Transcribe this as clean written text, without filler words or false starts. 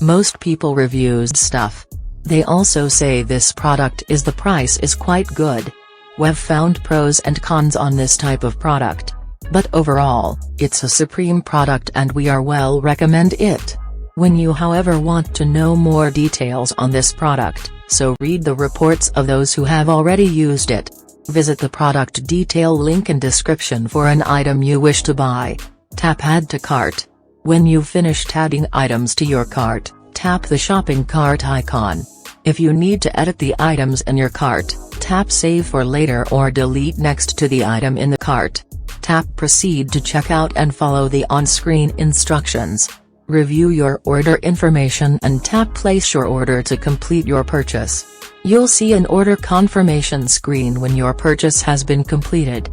Most people reviews stuff. They also say this product is the price is quite good. We've found pros and cons on this type of product. But overall, it's a supreme product and we are well recommend it. When you however want to know more details on this product, so read the reports of those who have already used it. Visit the product detail link in description for an item you wish to buy. Tap add to cart. When you've finished adding items to your cart, tap the shopping cart icon. If you need to edit the items in your cart, tap save for later or delete next to the item in the cart. Tap proceed to checkout and follow the on-screen instructions. Review your order information and tap place your order to complete your purchase. You'll see an order confirmation screen when your purchase has been completed.